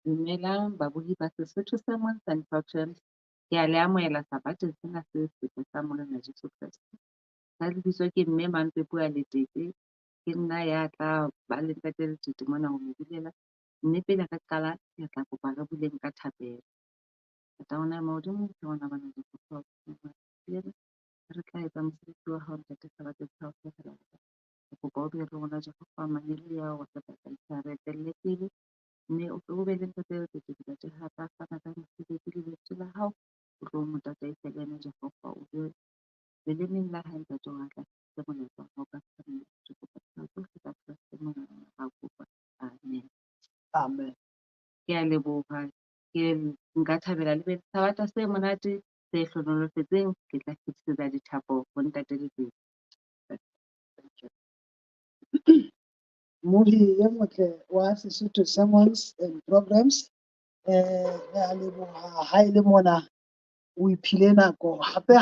Dumelang babohi ba Sesotho Sermons and Programs. Ke a le amohela sabateng sena se setle sa Morena Jesu Kreste. Ka lebitso ke mme Mampepu a Letete, ke nna ya tla ba le ntate Letete mona ho mo bulela. Mme pele re qala ke tla kopa re buleng ka thapelo. Tata rona mahodimo ke rona bana le kopa re tla etsa mosebetsi wa hao ntate sabateng sa ho fihlela. Ke kopa o be le rona Jehova manele ya ho re tla re etelle pele. Mme o tlo be le ntate Letete ntate ha ka fana ka mosebetsi le lentswe la hao. O tlo mo tataisa le yena Jehova o be lelemeng la hae ntate wa tla se molaetsa wa hao ka tshwanelo. Ke kopa tsohle ka Kreste mona ha kopa. Amen. Amen. Ke a leboha. Ke nka thabela le be sabata se monate se hlonolofetseng. Ke tla fetisetsa dithapo ho ntate Letete. Mohi e motle wa Sesotho Sermons and Programs. Re a leboha ha ele mona o iphile nako hape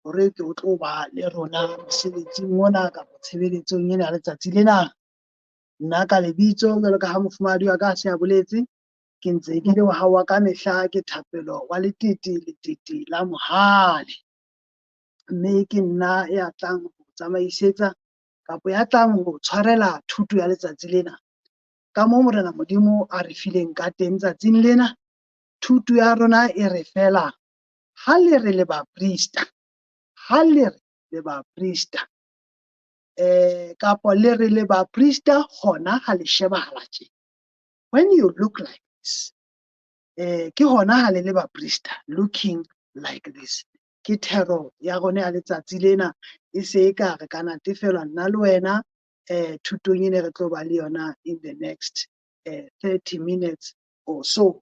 hore ke o tlo ba le rona mosebetsing mona kapa tshebeletsong ena letsatsi lena. Nna ka lebitso jwalo ka ha mofumahadi wa ka se a boletse, ke ntse ke le wa hao wa ka mehla ke Thapelo wa Letete la Mohale. Mme ke nna ya tlang ho tsamaisetsa kapa ya tlang ho tshwarela thuto ya letsatsi lena. Ka moo Morena Modimo a re fileng ka teng tsatsing lena, thuto ya rona e re fela ha le re le baprista, ha le re le baprista. Kapa le re le baprista hona ha le shebahala tje. When you look like this, ke hona ha le le baprista, looking like this. Ke thero ya rona ya letsatsi lena e se e ka re ka natefelwa nna le wena thutong ene re tlo ba le yona in the next 30 minutes or so.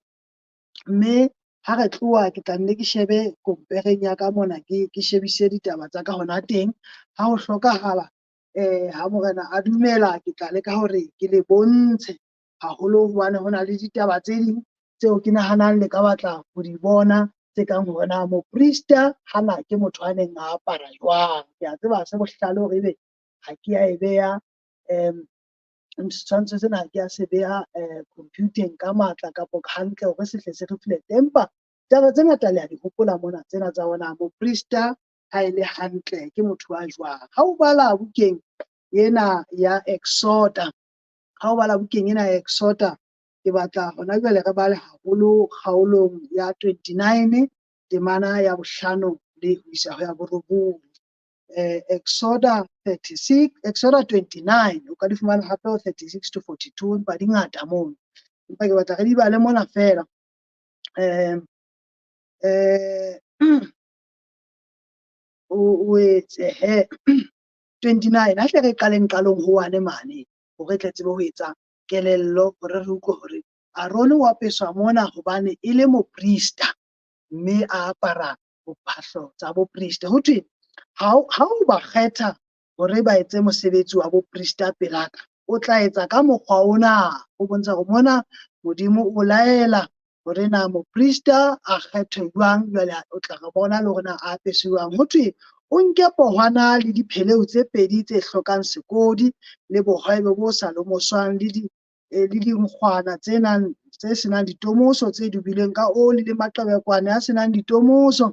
Mme ha re tloha ke tla nne ke shebe kompereng ya ka mona ke shebise ditaba tsa ka hona teng. Ha ho hlokahala ha morena a dumela ke tla leka hore ke le bontshe haholo hobane ho na le ditaba tse ding tseo ke nahanang le ka batla ho di bona tse kang hore na moprista hana ke motho a neng a apara jwang. Ke a tseba se bohlale hore ebe ha ke a e beha setshwantsho sena ke a se beha computeng ka matla kapo hantle hore se hle se reflect. Empa taba tse ngata le a di hopola mona tsena tsa bona moprista ha e le hantle ke motho a jwang. Ha o bala bukeng ena ya Exodus, ha o bala bukeng ena ya Exodus, ke batla hona jwale re bale haholo kgaolong ya 29 temana ya 5 le ho isa ho ya 9. Exodus 29 o ka di fumana hape 36 to 42 empa di ngata moo. Empa ke batla re di bale mona fela. O etse 29 ha hle re qaleng qalong ho wane mane hore tle tsebe ho etsa kelello hore re utlwe hore Aaron wa peswa mona hobane e le moprista mme a apara bophahlo tsa boprista. Ho thwe ha o ba kgetha hore ba etse mosebetsi wa boprista pelaka, o tla etsa ka mokgwa ona o bontsha hore mona Modimo o laela hore na moprista a kgethwe jwang. Jwale o tla re bona le hore na a apeswe jwang. Ho thwe o nke pohwana le dipheleu tse pedi tse hlokang sekodi le bohobe bo sa lomoswang le dinkgwana tse senang ditomoso tse dubileng ka oli le maqebekwane a senang ditomoso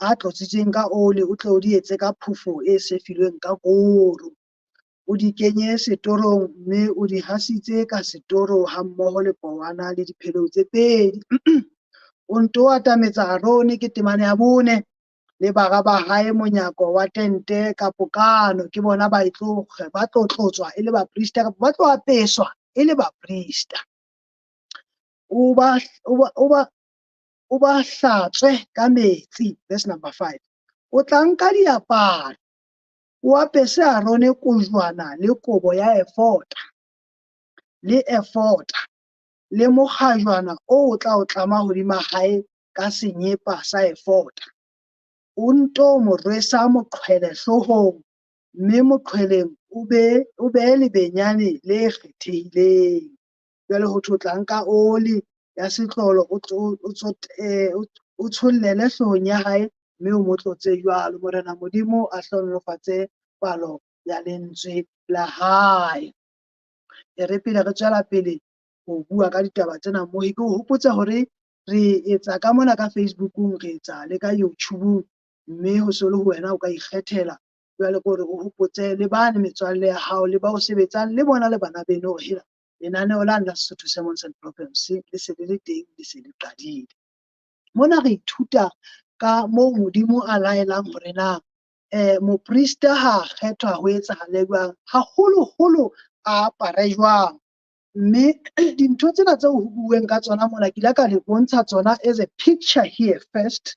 a tlotsitsweng ka oli. O tle o di etse ka phofo e sefilweng ka koro, o di kenye setorong mme o di hasitse ka setoro ha mmoho le powana le dipheleu tse pedi. O nto atametsa Aaron ke temane ya 4 le bara ba hae monyako wa tente ka pokano. Ke bona ba tlo tlotswa e le baprista kapa ba tlo apeswa e le baprista. O ba hlatswe ka metsi. Verse number 5. O tla nka diaparo o apese Aaron kojwana le kobo ya efota le mokgajwana o tla o tlama hodima hae ka senyepa sa efota. O nto mo rwesa moqhwele hloohong mme moqhweleng o behe lebenyane le kgethehileng. Jwale ho thwe o tla nka oli ya setlolo o tshollele hloohong ya hae mme o mo tlotse jwalo. Morena Modimo a hlonolofatse palo ya lentswe la hae. E re pele re tswela pele ho bua ka ditaba tsena mo. Ke o hopotsa hore re etsa ka mona ka Facebook-ung, re etsa le ka YouTube, mme ho se le ho wena o ka ikgethela. Jwale ke hore o hopotse le bane metswalle ya hao le ba o sebetsang le bona le bana beno hore hela lenaneo la Sesotho Sermons and Proverbs le se le le teng, le se le qadile. Mona re ithuta ka moo Modimo a laelang hore na moprista ha kgethwa ho etsahale jwang, haholoholo a apare jwang. Mme dintho tsena tseo ho buuweng ka tsona mona ke la ka le bontsha tsona as a picture here first,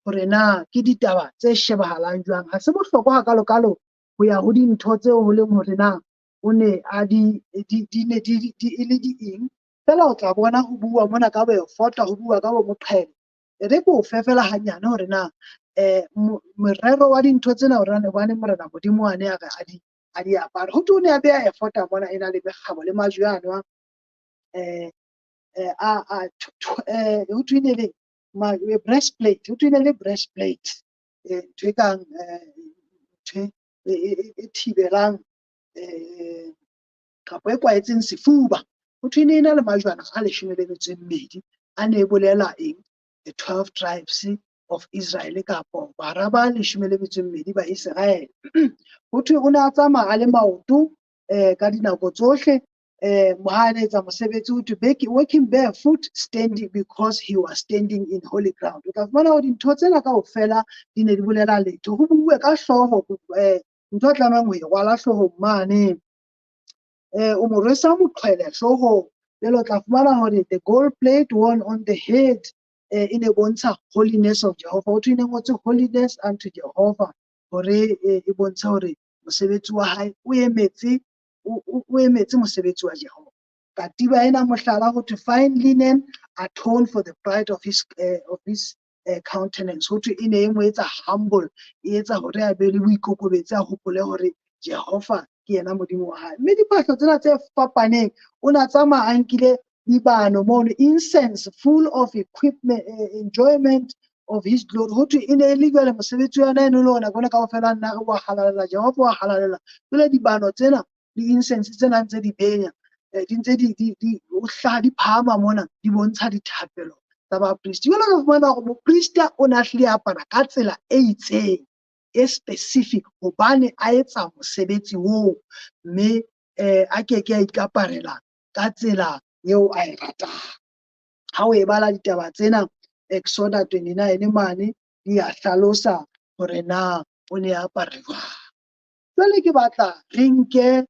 hore na ke ditaba tse shebahalang jwang. Ha se bohlokwa hakalo-kalo ho ya ho dintho tseo ho leng hore na o ne a di le di eng. Fela o tla bona ho bua mona ka boefota, ho bua ka bo moqhele. Re ko o fefela hanyane hore na morero wa dintho tsena hore na bane morena Modimo ane a re a di apara. Ho tu ne a beha efota mona ena le mekgabo le majwe ano ho tu ne le breastplate, ho tu ne le breastplate ntho e kang ntho e thibelang kapo e kwaetseng sefuba. Ho tu ne ena le majwana a 12 a ne bolela eng? The 12 tribes of Israel kapo bara ba 12 ba Israel. Ho tu o ne a tsamaya le maoto ka dinako tsohle, ha ne etsa mosebetsi ho tu walking barefoot, standing because he was standing in holy ground. O tla fumana hore dintho tsena kaofela di ne di bolela letho. Ho bue ka hlooho, ntho a tlamehang ho e rwala hloohong mane, o mo rwesa moqhele hloohong. Jwale o tla fumana hore the gold plate worn on the head e ne bontsha holiness of Jehovah. Ho tu ne ngotse holiness unto Jehovah, hore e bontsha hore mosebetsi wa hae o emetse mosebetsi wa Jehova. Katiba ena mohlala ho tu fine linen atone for the pride of his countenance. Ho tu ene e mo etsa humble, e etsa hore a be le boikokobetsi, a hopole hore Jehova ke yena Modimo wa hae. Mme diphahlo tsena tse fapaneng o na tsamaya a nkile dibano mono, incense full of equipment, enjoyment of his glory. Ho tu ene le jwale mosebetsi wa yena eno le ona bona kaofela nna wa halalela Jehova, wa halalela. Jwale dibano tsena le incense tsena ntse di benya di ntse o hlaha di phahama mona, di bontsha dithapelo tsa bapristi. Jwale re fumana hore moprista o na hlile apara ka tsela e itseng, e specific, hobane a etsa mosebetsi oo, mme a keke a ikaparela ka tsela eo a e ratang. Ha o e bala ditaba tsena Exodus 29 mane di a hlalosa hore na o ne a apara jwang. Jwale ke batla re nke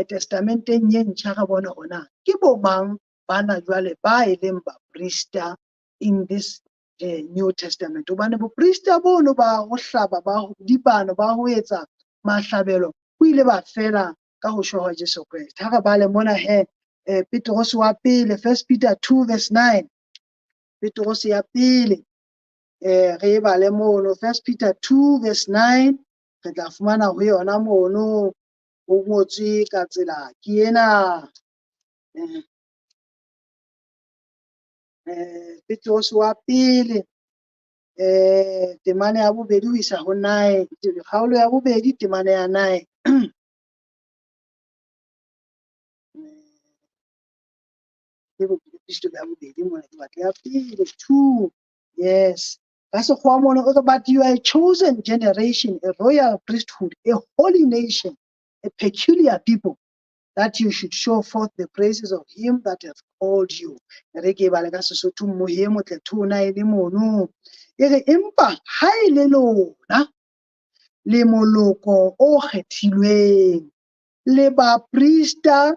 testamenteng e ntjha re bone hona ke bo mang bana jwale ba e leng baprista in this New Testament. Hobane boprista bono ba ho hlaba, ba dibano, ba ho etsa mahlabelo ho ile ba fela ka ho shwa ha Jesu Kriste. Ha re bale mona Petros wa pele, 1 Peter 2 verse 9. Petros ya pele re bale mono 1 Peter 2 verse 9, re tla fumana ho yona mono ho ngotswe ka tsela ke ena. Petros wa pele temane ya bobedi ho isa ho 9, kgaolo ya bobedi temane ya 9. Yes. But you are a chosen generation, a royal priesthood, a holy nation, a peculiar people, that you should show forth the praises of him that hath called you. Empa ha ele lona le moloko o kgethilweng, le baprista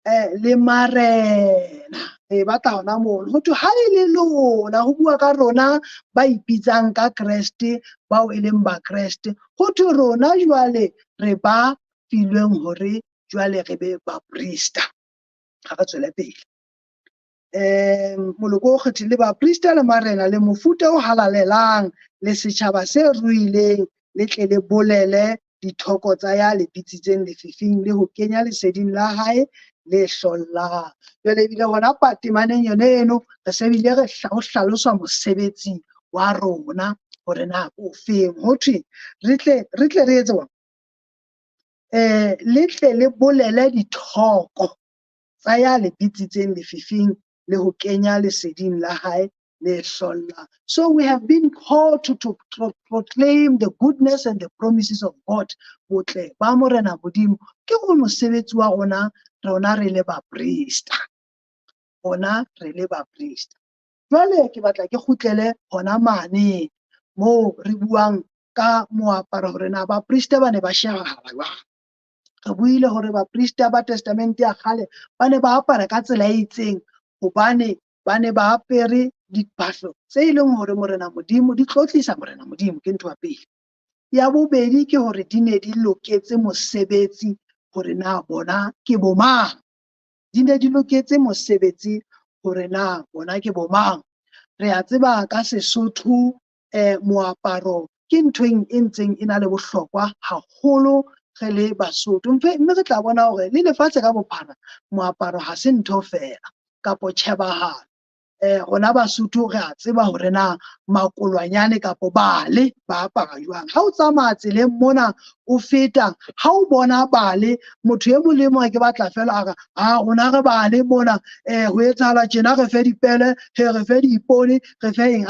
le marena. E batla hona mono ho tu ha ele lona, ho bua ka rona ba ipitsang ka Kreste, bao e leng ba Kreste. Ho tu rona jwale re ba filweng hore jwale re be baprista. Ha re tswele pele. Moloko o kgethile baprista le marena, le mofuta o halalelang, le setjhaba se ruileng, le tle le bolele dithoko tsa ya le pitsitseng lefifing, le ho kenya leseding la hae le hlollang. Jwale ebile hona patemaneng yona eno re se bile re hlaloswa mosebetsi wa rona hore na o feng. Ho thwe re tle re etse le tle le bolele dithoko tsaya lebitsitseng lefifing le ho kenya leseding la hae le hlolla. So we have been called to proclaim the goodness and the promises of God. Botle ba Morena Modimo ke go mosebetsi wa rona re le baprista. Rona re le baprista. Jwale ke batla ke kgutlele hona mane mo re buang ka moaparo hore na baprista ba ne ba shebahala jwang. Re buile hore baprista ba testamente ya kgale ba ne ba apara ka tsela e itseng hobane ba ne ba apere diphahlo tse leng hore Morena Modimo di tlotlisa Morena Modimo ke ntho ya pele. Ya bobedi ke hore di ne di loketse mosebetsi hore na bona ke bomang. Di ne di loketse mosebetsi hore na bona ke bomang. Re a tseba ka Sesotho moaparo ke ntho e ntseng e na le bohlokwa haholo re le Basotho. Mme re tla bona hore le lefatshe ka bophara moaparo ha se ntho fela kapo tjhebahalo. Rona Basotho re a tseba hore na makolwanyane kapo bale ba apara jwang. Ha o tsamaya tseleng mona o feta, ha o bona bale, motho e mong le mong ke batla fela a re rona re bale mona ho etsahala tjena re fe dipele, re fe diipone, re fe eng.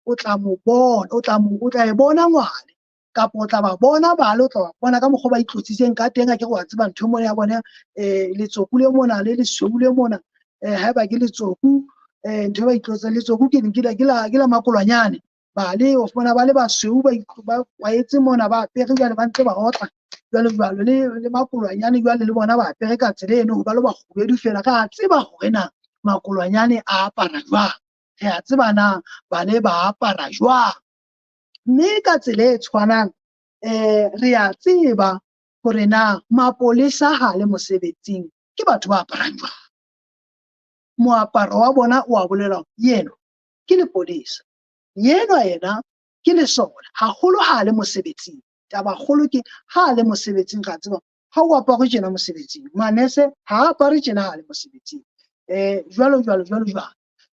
O tla mo bona, o tla e bona ngwane kapo o tla ba bona bale, o tla ba bona ka mokgwa ba itlotsitseng ka teng. A ke wa tseba ntho mona ya bona letsoku le mona le lesweu le mona haeba ke letsoku ntho ba itlotsa letsoku ke la makolwanyane bale o fumana ba le basweu ba kwaetse mona ba apere jwale ba ntse ba otla jwalo le makolwanyane jwale le bona ba apere ka tsela eno ba lo ba kgubedu fela. Re a tseba hore na makolwanyane a apara jwang, re a tseba na bale ba apara jwang. Mme ka tsela e tshwanang re a tseba hore na mapolesa ha le mosebetsing ke batho ba aparang jwang. Moaparo wa bona o a bolela yena ke lepolesa, yena ke lesola haholo ha le mosebetsing. Taba kgolo ke ha le mosebetsing. Ra tseba ha o apare tjena mosebetsing, manese ha apare tjena ha le mosebetsing jwalo.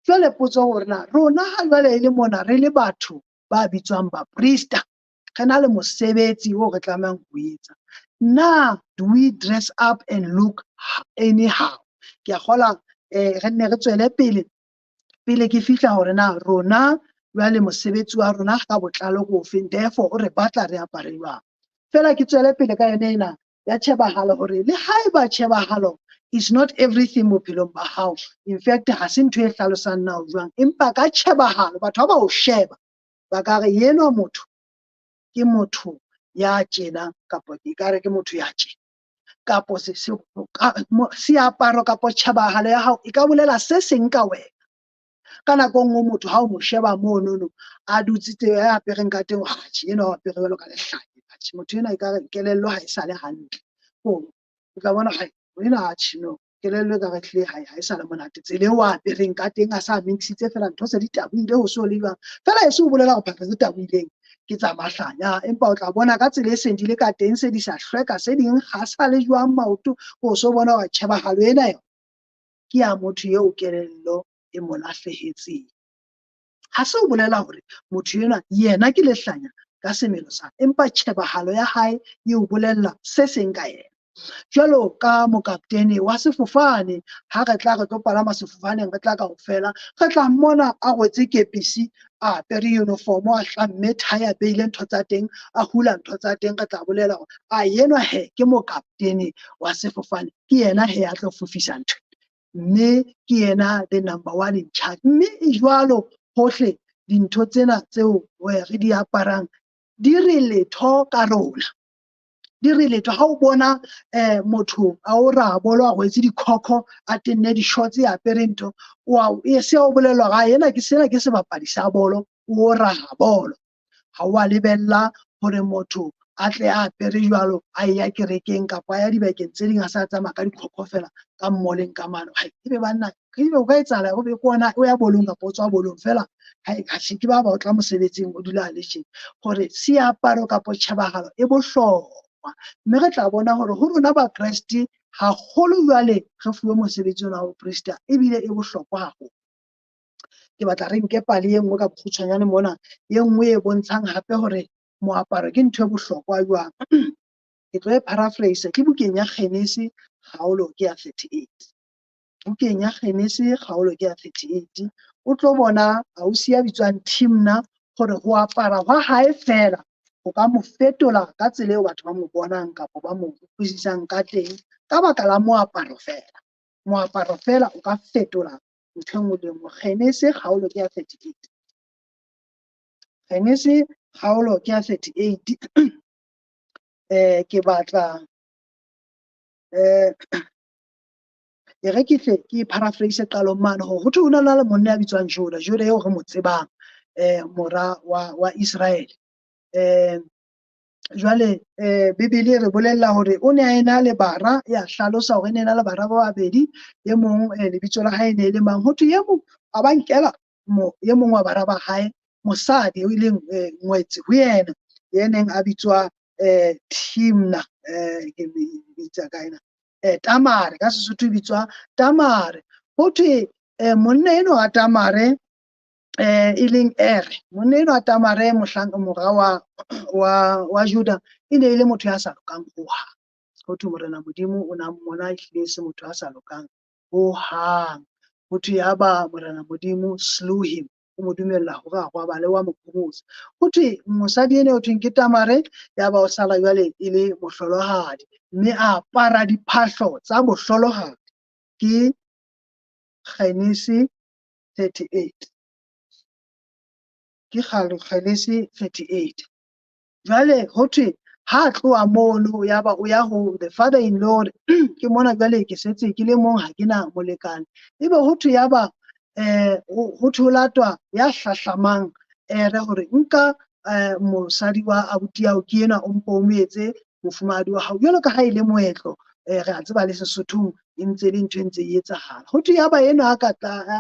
Jwale potso hore na rona ha jwale e le mona re le batho ba bitswang baprista, re na le mosebetsi o re tlamehang ho etsa. Na do we dress up and look anyhow? Ke a kgola re nne re tswele pele ke fihla hore na rona jwale mosebetsi wa rona ka botlalo ko feng, therefore o re batla re apare jwang. Fela ke tswele pele ka yona ena ya tjhebahalo hore le haeba tjhebahalo is not everything bophelong ba hao. In fact ha se ntho e hlalosang na o jwang, empa ka tjhebahalo batho ba o sheba ba ka re yenwa motho ke motho ya tjena kapo ke kare ke motho ya tjena, kapo seaparo kapo tjhebahalo ya hao e ka bolela se seng ka wena. Ka nako nngwe motho ha o mo sheba monono a dutsitse a apereng ka teng, enwa o apere jwalo ka lehlanya, motho enwa e ka re kelello ha e sale hantle. O tla bona enwa no kelello e ka re hlile ha e sale monate. Tsela eo a apereng ka teng a sa mixitse fela ntho se di tabohile ho so le jwang. Fela e se o bolela ho phahlo tse tabohileng ke tsa mahlanya, empa o tla bona ka tsela e seng di le ka teng se di sa hlweka, se ding ga sa le jwang maoto, o so bona wa tjhebahalo ena yona ke ya motho eo kelello e mo lahlehetseng. Ha se o bolela hore motho enwa yena ke lehlanya ka semelo sa, empa tjhebahalo ya hae e o bolella se seng ka yena. Jwalo ka mokaptene wa sefofane, ha re tla re tlo palama sefofaneng re tla kaofela, re tla mmona a rwetse kepisi, a apere uniform, a hlamme tie, a beile ntho tsa teng, a hula ntho tsa teng. Re tla bolela hore yenwa ke mokaptene wa sefofane, ke yena a tlo fofisa ntho, mme ke yena the number 1 in charge. Mme e jwalo hohle dintho tsena tseo re di aparang di re letho ka rona, di re letho. Ha o bona motho a o ra bolo a rwetse dikhokho a tenne di-shorts a apere ntho, se o bolelwa ga yena ke sebapadi sa bolo, o ra bolo. Ha o a lebella hore motho a tle a apere jwalo a ya kerekeng kapa a ya dibakeng tse ding a sa tsamaya ka dikhokho fela ka mmoleng ka mano. Ebe banna o ka etsahala o be ke ona o ya bolong kapa o tswa bolong fela ha se ke ba o tla mosebetsing o dula a le tjena, hore seaparo kapa tjhebahalo e bohlokwa. Mme re tla bona hore ho rona bakreste haholo jwale re fuwe mosebetsi ona wa boprista ebile e bohlokwa haholo. Ke batla re nke pale e nngwe ka bokgutshwanyane mona, e nngwe e bontshang hape hore moaparo ke ntho e bohlokwa jwang. Ke tlo e paraphrase ke bukeng ya Kgenese kgaolo ke ya 38. bukeng ya Kgenese kgaolo ke ya 38 o tlo bona ausi ya bitswang Timna gore go apara gwa hae fela go ka mo fetola ka tsela eo batho ba mo bonang kapa ba mo utlwisisang ka teng ka baka la moaparo fela. Moaparo fela o ka fetola ntho engwe le engwe. Kgenese kgaolo ke ya 38. Kgenese kgaolo ke ya 38 ke batla e re ke tle ke paraphrase qalong mane ho thwe ho na le monna ya bitswang Juda eo re mo tsebang mora wa Israel. Jwale Bibele re bolella hore o ne a ena le bara ya hlalosa hore ne ena le bara ba babedi e mong lebitso la hae ne le mang ho thwe ye mong a ba nkela ye mong wa bara ba hae mosadi o ileng ngwetse ho yena ye neng a bitswa Timna ke bitsa kaina Tamare ka Sesotho bitswa Tamare ho thwe monna eno a Tamare e leng monna eno a Tamare mora wa Juda e ne ile motho ya sa lokang ho hang ho thwe morena Modimo o na mmona ehlile se motho a sa lokang ho hang ho thwe ya ba morena Modimo slew him o mo dumella hore a ba le wa mophomotsa ho thwe mosadi ene ho thweng ke Tamare ya ba o sala jwale e le mohlolohadi mme a apara diphahlo tsa mohlolohadi ke Kgenese 38 ke Kgenese 38. Jwale ho thwe ha tloa mono ya ba o ya ho the father in law ke mona jwale ke setse ke le mong ha ke na molekane ebe ho thwe ya ba ho thwe latwa ya hlahlamang re hore nka mosadi wa abuti yao ke ena o mpo o mo etse mofumahadi wa hao jwalo ka ha ile moetlo re a tseba le Sesothong e ntse le ntho e ntse e etsahala ho thwe ya ba ena a ka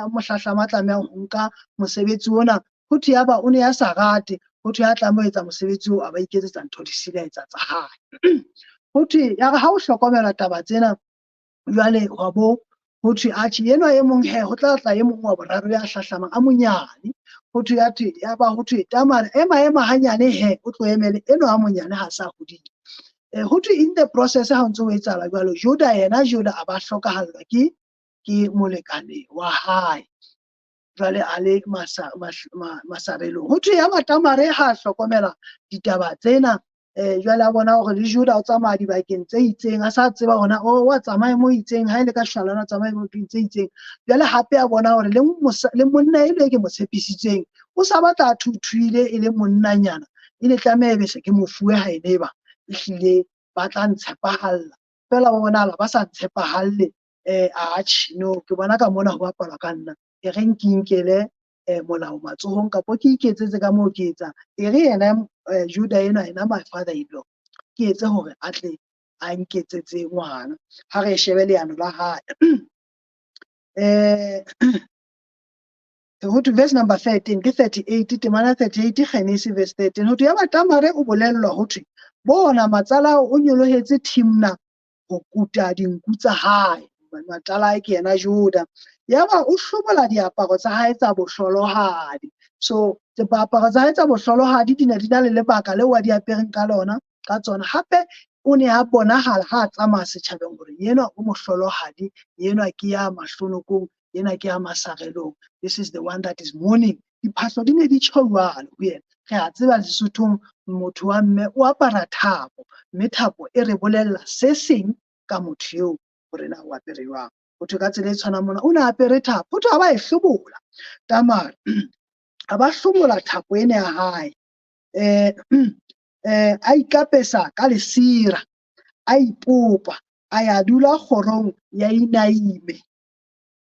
mohlahlama tlamehang ho nka mosebetsi ona ho thwe ya ba o ne ya sa rate ho thwe ya tlameha ho etsa mosebetsi o a ba iketsetsa ntho di sila etsa tsa hae ho thwe ya ha o hlokomela taba tsena jwale wa bo ho thwe atjhe enwa e mong he ho tla e mong wa boraro ya hlahlamang a monyane ho thwe ya ba ho thwe Tamare ema hanyane he o tlo emele enwa a monyane ha sa hodile ho thwe in the process ha ntse o etsahala jwalo Juda a ba hlokahallwa ke molekane wa hae jwale a le masarelong ho thwe ya ba Tamare ha hlokomela ditaba tsena jwale a bona hore le Juda o tsamaya dibakeng tse itseng a sa tseba hona wa tsamaya mo itseng ha ile ka shwalana tsamaya mo tse itseng jwale hape a bona hore le monna ile ke mo tshepisitseng o sa batla thuthuile e le monnanyana e le tlameha be se ke mofuwe ha ene ba ehlile ba tla ntshepahalla fela ba bona ba sa ntshepahalle atjhe no ke bona ka mona ho bapalwa ka nna e re nkinkele molao matsohong kapo ke iketsetse ka moo ke etsa e re yena Juda ena my father in law ke etse hore a tle a nketsetse ngwana ha re shebe leano la hae ho to verse number 13 ke 38 temana 38 Kgenese verse 13 ho thwe ya ba Tamare o bolellwa ho thwe bona matsala o nyolohetse Timna ho kuta dinku tsa hae matsala ke yena Juda ya ba o hlobola diaparo tsa hae tsa bohlolohadi so diaparo tsa hae tsa bohlolohadi di ne di na le lebaka leo wa di apereng ka lona ka tsona hape o ne a bonahala ha tsamaya setjhabeng hore yena o mohlolohadi yena ke ya mahlonokong yena ke ya masarelong this is the one that is mourning diphahlo di ne di tjhouana ho yena re a tseba Sesothong motho wa mme o apara thapo mme thapo e re bolella se seng ka motho eo hore na o apere jwang ho thwe ka tsela e tshwanang mona o ne a apere thapo ho thwe a ba e hlobola Tamare a ba hlobola thapo ena ya hae a ikapesa ka lesira a ipopa a ya dula kgorong ya Inaime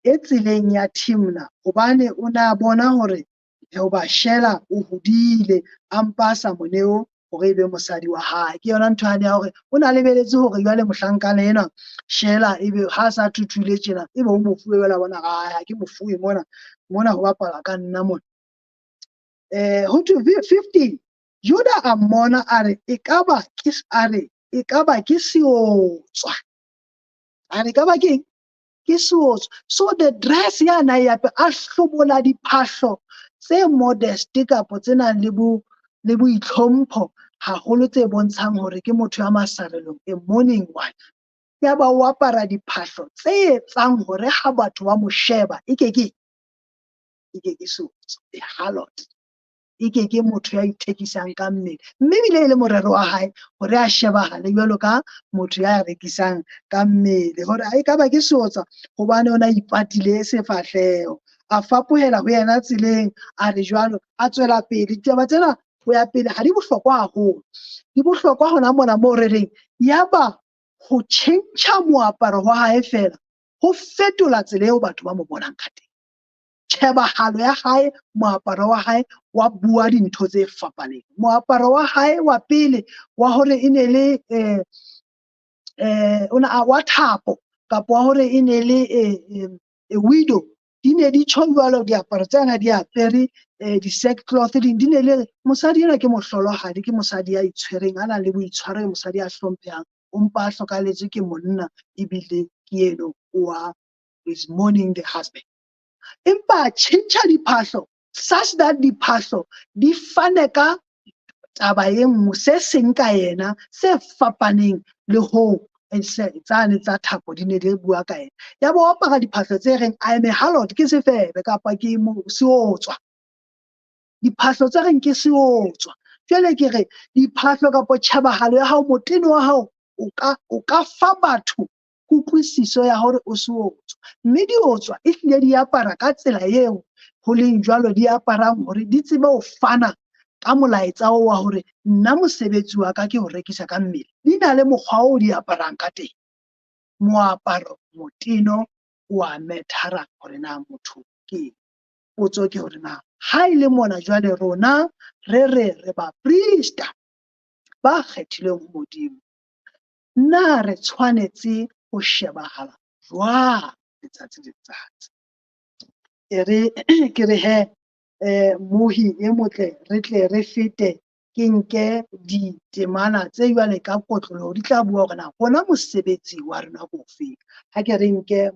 e tseleng ya Timna hobane o na bona hore ho ba shela o hodile a mpasa moneo hore ebe mosadi wa hae ke yona ntho ya hore o na lebeletse hore jwale mohlankana ena shela ebe ha sa thuthule tjena ebe o mofuwe wela bona ha ke mofuwe mona ho bapala ka nna mona ho to 15 Juda a mmona a re ekaba ke seotswa a re ekaba ke seotswa so the dress yana ya a hlobola diphahlo tse modest kapo tse nang le boitlhompho haholo tse bontshang hore ke motho ya masarelong a mourning wife ya ba o apara diphahlo tse etsang hore ha batho ba mo sheba e ke sotso, a harlot, e ke motho ya ithekisang ka mmele, mme ebile e le morero wa hae hore a shebahale jwalo ka motho ya rekisang ka mmele, hore a ekaba ke sotsa hobane ona ipatile sefahleho, a fapohela ho yena tseleng, a re jwalo, a tswela pele. Ditaba tsena ho ya pele ha di bohlokwa haholo, di bohlokwa hona mona moo re reng yaba ho tjhentjha moaparo wa hae fela ho fetola tsela eo batho ba mo bonang ka teng. Tjhebahalo ya hae, moaparo wa hae wa bua dintho tse fapaneng. Moaparo wa hae wa pele wa hore e ne le wa thapo kapa wa hore e ne le a widow, di ne di tjho jwalo diaparo tsena di apere di-sackcloth, di ne le mosadi ena ke mohlolohadi, ke mosadi ya itshwereng, a nang le boitshwaro, mosadi a hlomphehang, o mpa a hlokahalletswe ke monna ebile ke eno wa is mourning the husband. Empa tjhentjha diphahlo such that diphahlo di fane ka taba e nngwe se seng ka yena se fapaneng le ho tsane tsa thapo di ne di bua ka yena. Ya bo apara diphahlo tse reng I am a harlot, ke sefebe kapa ke seotswa, diphahlo tse reng ke seotswa. Jwale ke re diphahlo kapa tjhabahalo ya hao, moteno wa hao o ka fa batho kutlwisiso ya hore o seotswa, mme diotswa e hlile di apara ka tsela eo ho leng jwalo di aparang hore di tsebe ho fana ka molaetsa wa hore nna mosebetsi wa ka ke ho rekisa ka mmele. Di na le mokgwa o di aparang ka teng. Moaparo moteno wa methara hore na motho ke potso ke hore na ha ile mona jwale rona re ba priesta ba kgethilweng ho Modimo, na re tshwanetse ho shebahala jwang letsatsi le letsatsi. Ke re he mohi e motle re tle re fete ke nke ditemana tse jwale ka kotloloho di tla bua hore na hona mosebetsi wa rona ko feng. Ha ke re nke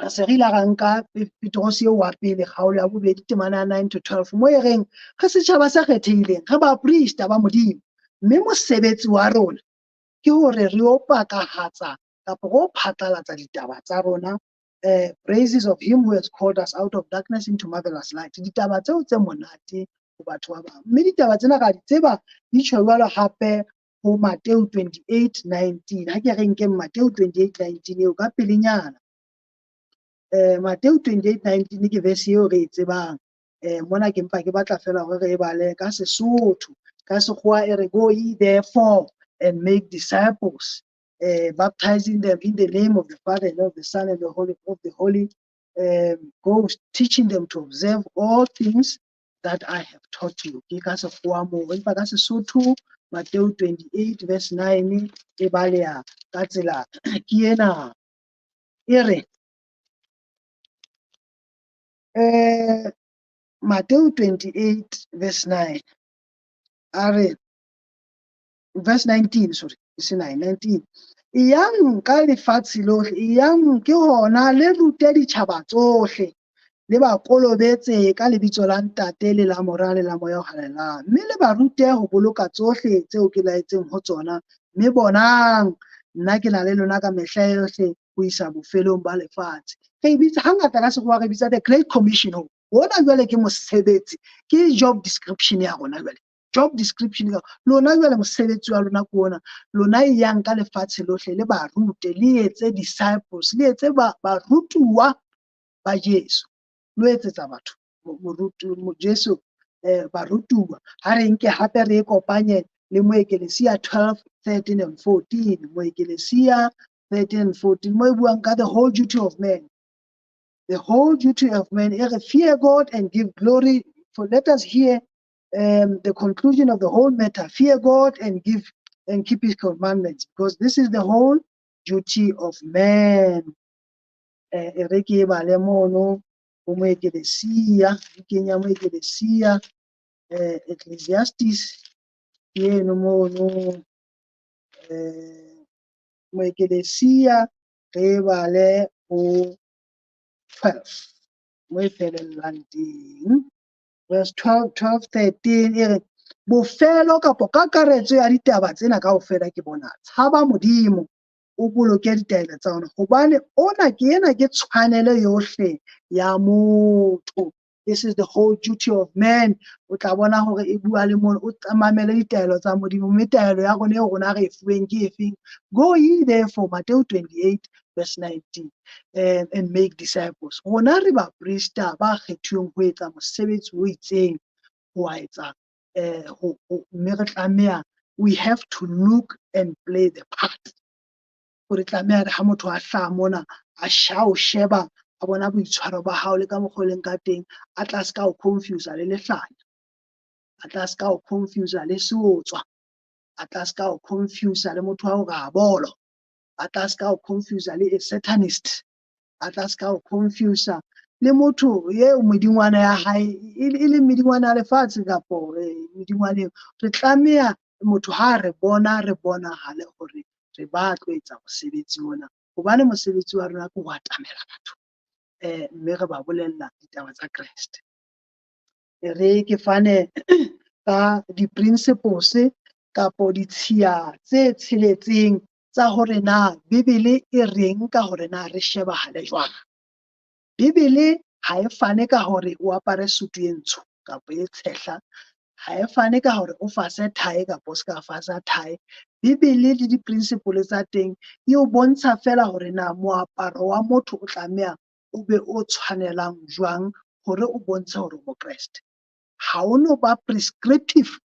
se re ila ra nka Petrus eo wa pele kgaolo ya bobedi temana ya 9-12 mo e reng re setjhaba se kgethehileng, re ba priesta ba Modimo, mme mosebetsi wa rona ke hore re o pakahatsa kapa go phatlalatsa ditaba tsa rona, praises of him who has called us out of darkness into marvelous light. Ditaba tseo tse monate ho batho ba bang, mme ditaba tsena ra di tseba di tjho jwalo hape ho Mateo 28:19. Ha ke re nke Mateo 28:19 eo ka pelenyana, Mateo 28:19 ke verse eo re e tsebang. Mona ke mpa ke batla fela hore re e bale ka Sesotho, ka Sekgowa e re go ye therefore and make disciples, baptizing them in the name of the Father and of the Son and the Holy Ghost, teaching them to observe all things that I have taught you. Ke ka Sekgowa mo, empa ka Sesotho Mateo 28 verse 9 e baleha ka tsela ke ena e re Mateo 28 verse 9 are verse 19, sorry, it's 19. Yang ka lefatshe lohle, yang ke hona le rute ditjhaba tsohle, le ba kolobetse ka lebitso la Ntate le la Mora le la Moya o halelang, mme le ba rute ho boloka tsohle tseo ke laetseng ho tsona, mme bonang nna ke na le lona ka mehla yohle ho isa bofelong ba lefatshe. Re bitsa hangata ka Sekgowa re bitsa the Great Commission. Hona jwale ke mosebetsi, ke job description ya rona jwale. Job description ya lona jwale mosebetsi wa lona ke ona, lona e yang ka lefatshe lohle le ba rute, le etse disciples, le etse barutuwa ba Jesu, lo etsetsa batho Jesu barutuwa. Ha re nke hape re kopanye le mo Ekelesia 12:13 and 14, mo Ekelesia 13 and 14 mo e buang ka the whole duty of man. The whole duty of man is fear God and give glory. For let us hear the conclusion of the whole matter. Fear God and keep his commandments, because this is the whole duty of man. Re ke bale mono mo Ekelesia, kenya mo Ekelesia Ecclesiastes ye no mono mo Ekelesia re bale o 12 mo felellang teng, verse 12-13 e re bofelo kapo kakaretso ya ditaba tsena kaofela ke bona tshaba Modimo o boloke ditaelo tsa ona gobane ona ke ena ke tshwanelo yohle ya motho. This is the whole duty of man. O tla bona gore e bua le mone o mamele ditaelo tsa Modimo, mme taelo ya rona e rona re e fuweng ke efeng? Go ye therefore, Matthew 28 verse 19, and make disciples. Rona re ba priesta ba kgethuweng ho etsa mosebetsi o itseng, ho a etsa mme re tlameha, we have to look and play the part. Gore tlameha ha motho a hlaha mona a sheba a bona boitshwaro ba hao le ka mokgwa o leng ka teng, a tla se ka o confusa le lehlanya, a tla se ka o confusa le seotswa, a tla se ka o confusa le motho wa ho rabolo, a tla se ka o confusa le a satanist, a tla se ka o confusa le motho ye modingwana ya hae e le medingwana ya lefatshe kapo medingwana eo. Re tlameha motho ha re bona hale hore re ba tlo etsa mosebetsi ona, hobane mosebetsi wa rona ke ho atamela batho mme re ba bolella ditaba tsa Kreste. Re ke fane ka di-principles kapo ditshiya tse tsheletseng tsa hore na Bibele e reng ka hore na re shebahale jwang. Bibele ha e fane ka hore o apare sutu e ntsho kapo e tshehla, ha e fane ka hore o fase thae kapo o ska fasa thae. Bibele le di-principle tsa teng e o bontsha fela hore na moaparo wa motho o tlameha o be o tshwanelang jwang hore o bontshe hore o mokreste. Ha o no ba prescriptive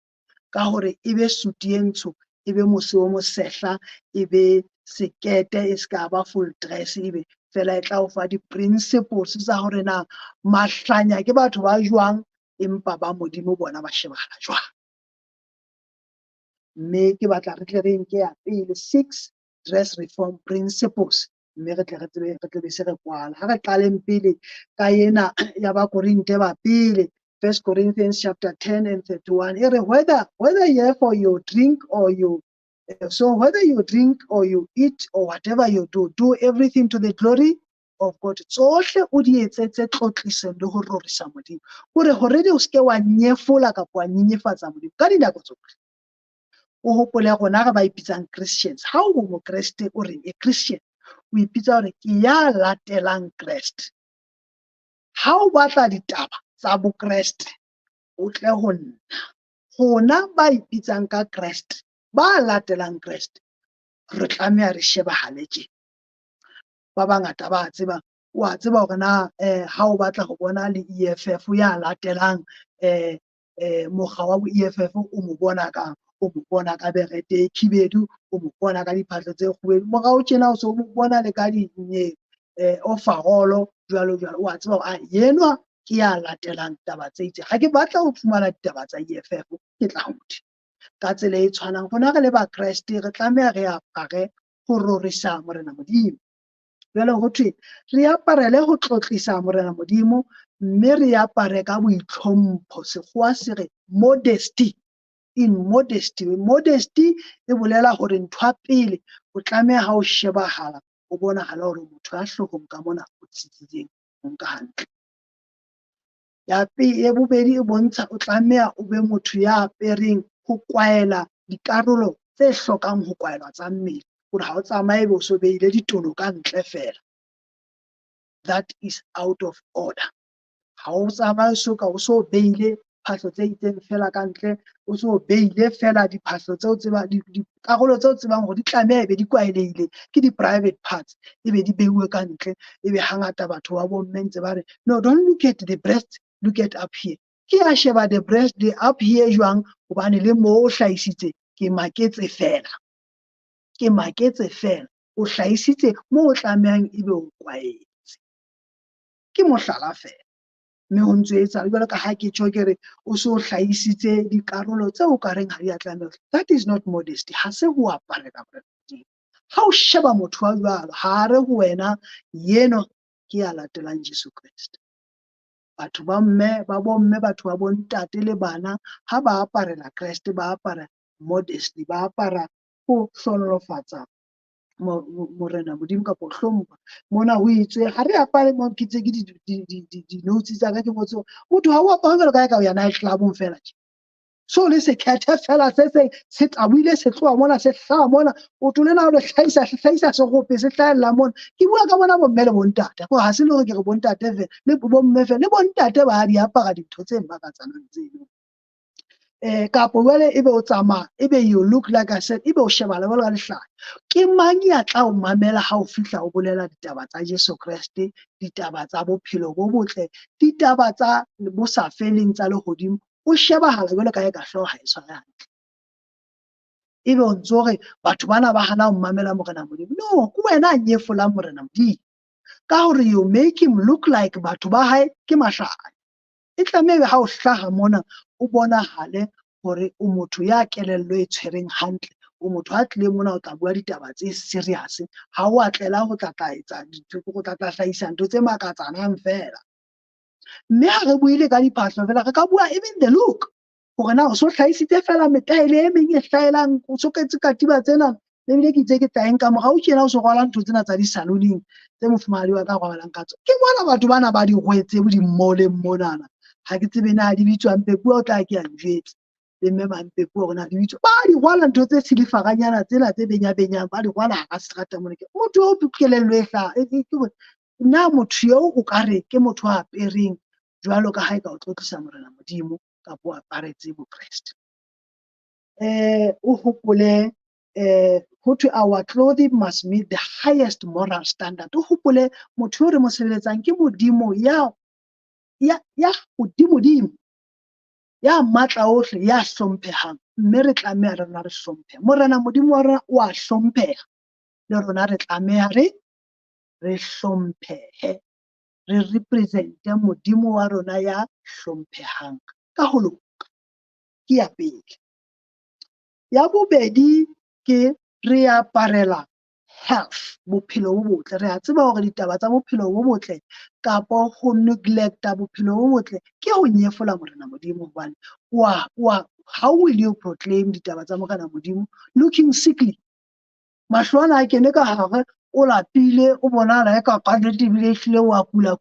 ka hore e be sutu e ntsho, e be mose o mosehla, e be sekete e ska ba full dress, e be fela e tla o fa di-principles tsa hore na mahlanya ke batho ba jwang empa ba Modimo bona ba shebahala jwang. Mme ke batla re tle re nke ya pele 6 dress reform principles, mme re tle re se re kwala. Ha re qaleng pele ka ena ya ba Korinte ba pele, 1 Corinthians chapter 10 and 31, e re whether therefore you drink or you whether you drink or you eat or whatever you do everything to the glory of God. Tsohle o di etsetse tlotlisong le ho rorisa Modimo. Hore hore o ske wa nyefola kapa wa nyenyefatsa Modimo ka dinako tsohle. O hopole rona re ba ipitsang Christians. Ha o mo Kreste o re e Christian, o ipitsa hore ke ya latelang Kreste. Ha o batla ditaba tsa bo Kreste, o tle ho nna. Hona ba ipitsang ka Kreste, ba latelang Kreste, re tlameha re shebahale tje. Ba bangata ba tseba, wa tseba hore na ha o batla go bona le EFF ya latelang mokga wa bo EFF o mo bona ka berete e khibedu, o mo bona ka diphahlo tse kgubedu, morao tjena o se o mo bona le ka overall jwalo wa tseba hore yenwa ke ya latelang taba tse itseng. Ha ke batla ho fumana ditaba tsa EFF, ke tla ho di. Ka tsela e tshwanang, rona re le ba Kreste re tlameha re apare ho rorisa Morena Modimo. Jwale ho thwe re aparele ho tlotlisa Morena Modimo, mme re apare ka boitlhompho. Sekgowa se re modesty. In modesty, modesty e bolela hore ntho ya pele o tlameha ha o shebahala o bonahala hore motho ya hloohong ka mona o tsitsitseng o nka hantle. Ya bobedi e bontsha o tlameha o be motho ya apereng ho kwaela dikarolo tse hlokang ho kwaelwa tsa mmele, hore ha o tsamaye bo so beile ditono ka ntle fela. That is out of order. Ha o tsamaye soka o so beile phahlo tse itseng fela ka ntle, o so beile fela diphahlo tseo tseba dikarolo tseo tsebang hore di tlameha be di kwaelehile ke di-private parts, ebe di beuwe ka ntle. Ebe hangata batho ba bomme ntse ba re no, don't look at the breast, look at up here. Ke a sheba the breast, the up here jwang hobane le mo o hlahisitse ke maketse fela, ke maketse fela, o hlahisitse mo o tlamehang ebe o kwaetse, ke mohlala fela. Mme ho ntse etsa jwalo ka ha ke tjho ke re o so hlahisitse dikarolo tseo ka reng ha di a tlameha. That is not modesty. Ha se ho aparela Modimo. Ha o sheba motho wa jwalo, ha re ho wena yeno ke ya latelang Jesu Kriste. Batho ba bomme, batho ba bontate le bana, ha ba aparela Kreste ba apara modesty, ba apara ho hlonolofatsa Morena Modimo ka hlompha. Mona ho itswe ha re apare mo ke tse ke di notes tsa ka ke motho ha o apara jwalo ka o ya night club-ong fela tje. so le sekhethe fela se tabuile se tloa mona se hlaha mona o tolena hore hlahisa serope se hlahella mona ke bua ka bona bomme le bontate go ha se le hore ke re bontate fe le bomme fe le bontate ba di apara dintho tse makatsanang tseno kapo wele ebe o tsamaya ebe you look like I said ebe o shebala jwalo ka lehlanya ke mang ya tla o mamela ha o fihla o bolela ditaba tsa Jesu Kriste ditaba tsa bophelo bo botle ditaba tsa bo sa feleng tsa lehodimo o shebahala jwalo ka ka hloha e tshwara hantle ebe o ntso re batho bana ba hana o mamela morena Modimo no ke wena a nyefolang morena Modimo ka hore you make him look like batho ba hae ke mahlanya e tlameha ha o hlaha mona o bonahale hore o motho ya kelello e tshwereng hantle o motho a tlile mona o tla bua ditaba tse serious ha o atlela ho tlatlaetsa go tlatlaisa ntho tse makatsanang fela mme ha re buile ka diphahlo fela re ka bua even the look hore na o so hlaisitse fela metaele e meng e hlaelang o so ketse katiba tsena le bile ke itse ke tla enka morao tjena o so rwala ntho tsena tsa di-saloon-ing tse mofumahadi wa ka rwalang ka tsona ke bona batho bana ba di hwetse bo di-mall-eng monana ha ke tsebe na di bitswang Pepuwa o tla ke a njwetse le mme Mampepuwa hore na di bitswa ba di rwala ntho tse silifaranyana tsena tse benyabenyang ba di rwala hara seterata mona ke motho o kelello e hlaha na motho eo o ka re ke motho a apereng jwalo ka ha e ka o tlotlisa morena Modimo kapo o aparetse bokreste o hopole ho thwe our clothing must meet the highest moral standard o hopole motho o re mo sebeletsang ke Modimo ya hodimo ya matla ohle ya hlomphehang mme re tlameha rena re hlomphe morena Modimo wa rona o a hlompheha le rona re tlameha re hlomphehe re represente Modimo wa rona ya hlomphehang ka ho loka ke ya pele ya bobedi ke re aparela health bophelo bo botle re a tseba hore ditaba tsa bophelo bo botle kapo ho neglecta bophelo bo botle ke ho nyefola morena Modimo hobane how will you proclaim ditaba tsa morena Modimo looking sickly mahlo ana a kene ka hare o lapile o bonahala eka kannete ebile ehlile wa kula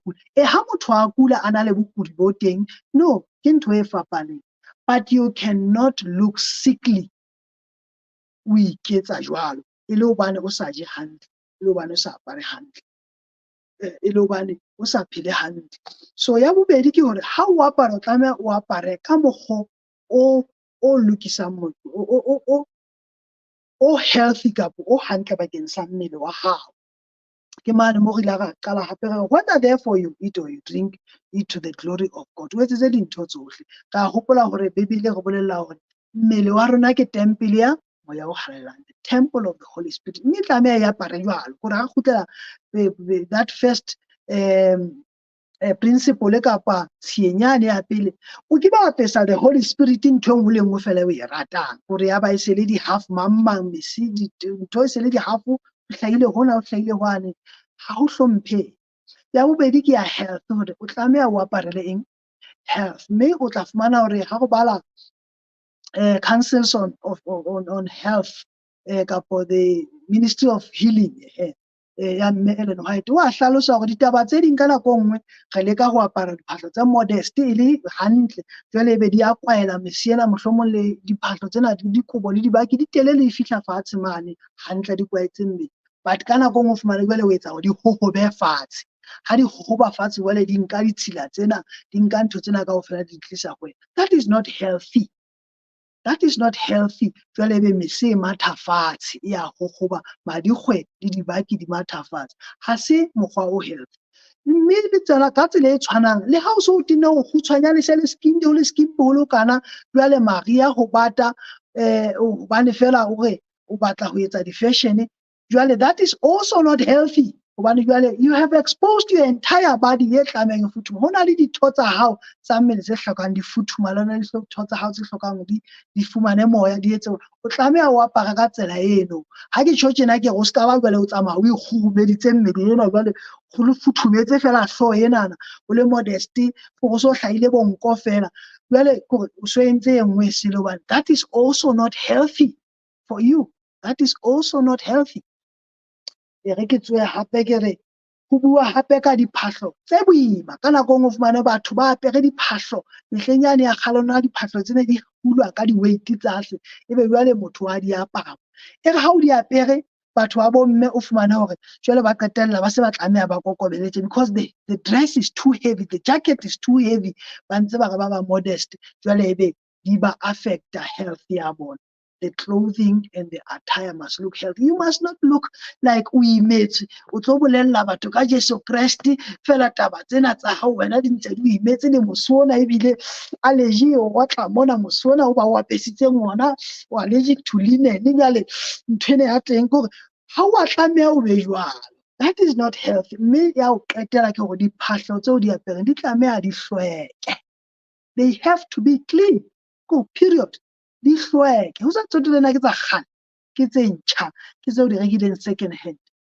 ha motho a kula a na le bokudi bo teng no ke ntho e fapaneng but you cannot look sickly o iketsa jwalo e le hobane o sa je hantle e le hobane o sa apare hantle e le hobane o sa phele hantle so ya bobedi ke hore ha o apara o tlameha o apare ka mokgwa o lokisang motho o healthy kapo o hantle bakeng sa mmele wa hao ke mane mo re la qala hape re whether therefore you eat or you drink eat to the glory of God o etsetse dintho tsohle ka hopola hore Bibele re bolella hore mmele wa rona ke temple ya moya o halelang the temple of the Holy Spirit mme tlameha ya apare jwalo gore ha kgutlela that first principle kapa tshenyane ya pele o ke ba apesa the Holy Spirit ntho engwe le engwe fela o e ratang gore ya ba e se le di half mamang mesidi ntho e se le di half o hlahile hona o hlahile hwane ha ho hlomphe ya bobedi ke ya health hore o tlameha o aparele eng health mme o tla fumana hore ha go bala councils on health kapo the Ministry of Healing ya mme Ellen White wa hlalosa hore ditaba tse ding ka nako nngwe re leka ho apara diphahlo tse modest e le hantle jwale be di a kwaela mesiena mohlomong le diphahlo tsena dikobo le dibaki di telele e fihla fatshe mane hantle di kwaetse mmele but ka nako nngwe o fumane jwale o etsa hore di hohobe fatshe ha di hohoba fatshe jwale di nka ditshila tsena di nka ntho tsena kaofela di tlisa ho wena that is not healthy. That is not healthy. Jwale be mese e matha fatshe e a hohoba madikgwe le dibaki di matha fatshe ha se mokgwa o healthy mme le tsela ka tsela e tshwanang le ha o so o tenne go kgutshwanyane se le skin di le skin bolo kana jwale maria ho bata hobane fela o re o batla ho etsa di-fashion jwale that is also not healthy hobane jwale you have exposed your entire body ye tlamehang e futhuma ho na le ditho tsa hao tsa mmele tse hlokang di futhuma le na le ditho tsa hao tse hlokang di fumane moya di etse o tlameha o apara ka tsela eno ha ke tjho tjena ke go ska ba jwale o tsamaya o ikgurumeditse mmele ena jwale go le futhumetse fela hloho enana o le modest go so hlahile bonko fela jwale o so entse engwe se le hobane that is also not healthy for you. That is also not healthy. E re ke tswe hape ke re ho bua hape ka diphahlo tse boima ka nako engwe o fumane batho ba apere diphahlo mehleng yane ya kgale hona diphahlo tsene di hulwa ka di-weight tsahle ebe jwale motho wa di apara e re ha o di apere batho ba bomme o fumane hore jwale ba qetella ba se ba tlameha ba kokobeletse because the dress is too heavy, the jacket is too heavy, ba ntse ba re ba ba modest jwale ebe di ba affecta health ya bona. The clothing and the attire must look healthy. You must not look like o imetse o tlo bolella batho ka Jesu Kriste fela taba tsena tsa hao wena di ntse di imetse le mosona ebile allergy o watla mona mosona o ba o apesitse ngwana o allergic to linen jwale nthwene ya teng gore ha wa tlameha o be jwalo. That is not healthy. Mme ya o qetela ke gore diphahlo tseo di apereng di tlameha di hlweke. They have to be clean. Go, period. Di hlweke. Ho sa tsote lena ke tsa kgale, ke tse ntjha, ke tseo di rekileng second hand.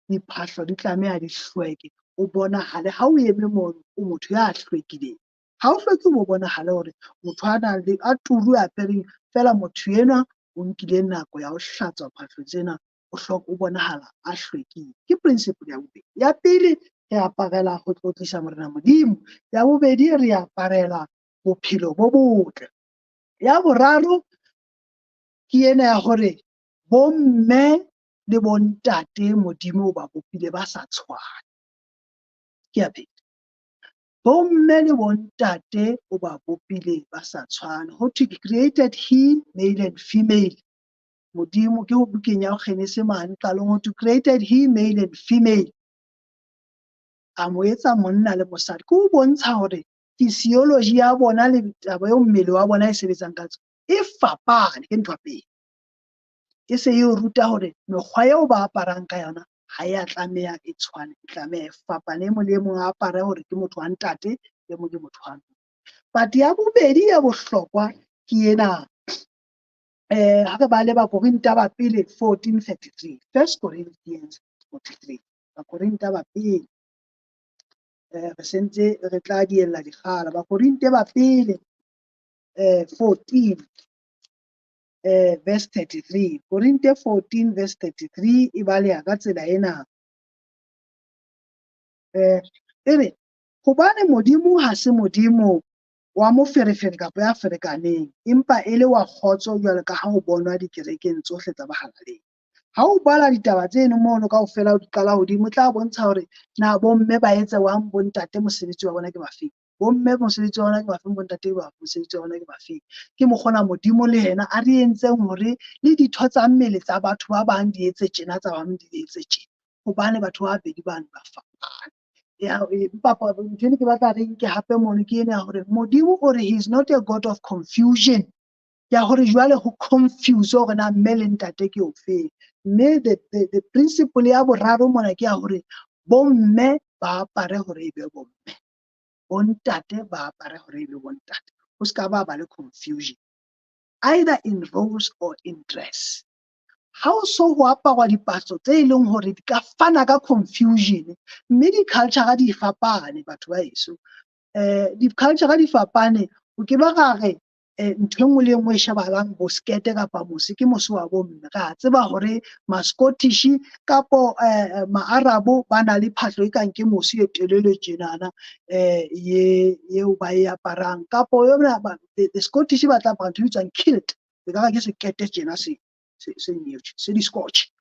Diphahlo di tlameha di hlweke. O bonahale ha o eme moo o motho ya hlwekileng. Ha o hlweke mo bonahale hore motho a turu apereng fela motho enwa o nkile nako ya ho hlatswa phahlo tsena o bonahala a hlwekile. Ke principle ya bobedi. Ya pele re aparela ho tlotlisa Morena Modimo. Ya bobedi re aparela bophelo bo botle. Ya boraro ke ena ya hore bomme le bontate Modimo o ba bopile ba sa tshwane. Ke ya pele. Bomme le bontate o ba bopile ba sa tshwane. Ho created he male and female. Modimo ke ho bukeng ya Genesis mane qalong ho created he male and female. A mo etsa monna le mosadi. Ke ho bontsha hore physiology ya bona le taba eo mmele wa bona e sebetsang ka tsona e fapane ke ntho pele. E se e ruta hore mekgwa eo ba aparang ka yona ha ya tlameha e tshwane, e tlameha e fapane mo le mong a apare hore ke motho wa ntate le mo ke motho wa mme. But ya bobedi ya bohlokwa ke ena ha re ba le Bakorinta ba pele 14:33, 1 Corinthians 43. Bakorinta ba pele re sentse re tla diella dikgala. Bakorinte ba pele 14 verse 33. Korinte 14 verse 33 e baleha ka tsela ena. Ere hobane Modimo ha se Modimo wa moferefere kapa ya ferekaneng empa ele wa kgotso jwalo ka ha o bonwa dikerekeng tsohle tsa bahalaleng. Ha o bala ditaba tseno mono kaofela o di qala hodimo tla bontsha hore na bomme ba etsewang bontate mosebetsi wa bona ke bafeng. Bomme mosebetsi wa bona ke bafeng, bontate ba mosebetsi wa bona ke bafeng. Ke mokgona Modimo le yena a re entseng hore le ditho tsa mmele tsa batho ba bang di etse tjena tsa bang di etse tjena. Hobane batho ba bedi bane ba fapane. Papa ntho ke batla re nke hape mono ke ena hore Modimo o re he is not a God of confusion. Ya hore jwale ho confuse hore na mme le ntate ke ofeng. Mme the principle ya boraro mona ke ya hore bomme ba apare hore ebe bomme, bontate ba apare hore ebe bontate. Ho ska ba le confusion either in roles or in dress. Ha o so ho aparwa diphahlo tse leng hore di ka fana ka confusion, mme di-culture di fapane batho ba heso. Di-culture di fapane o ke ba gare ntho engwe le engwe e shebahalang bo skete kapa mose ke mose wa bomme. Ra tseba hore ma-Scottish kapo ma-Arabo ba na le phahlo e kang ke mose e telele tjenana eo ba e aparang kapo yona the Scottish ba tla apara ntho e bitswang kilt, e ka ke sekete tjena se di-Scotch.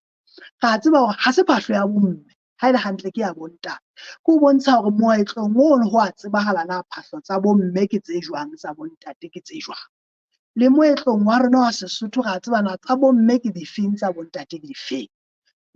Ra tseba hore ha se phahlo ya bomme ha ele hantle ke ya bontate. Ke ho bontsha hore moetlong ono ho a tsebahala na phahlo tsa bomme ke tse jwang tsa bontate ke tse jwang. Le moetlong wa rona wa Sesotho ra tseba na tsa bomme ke difeng tsa bontate ke difeng.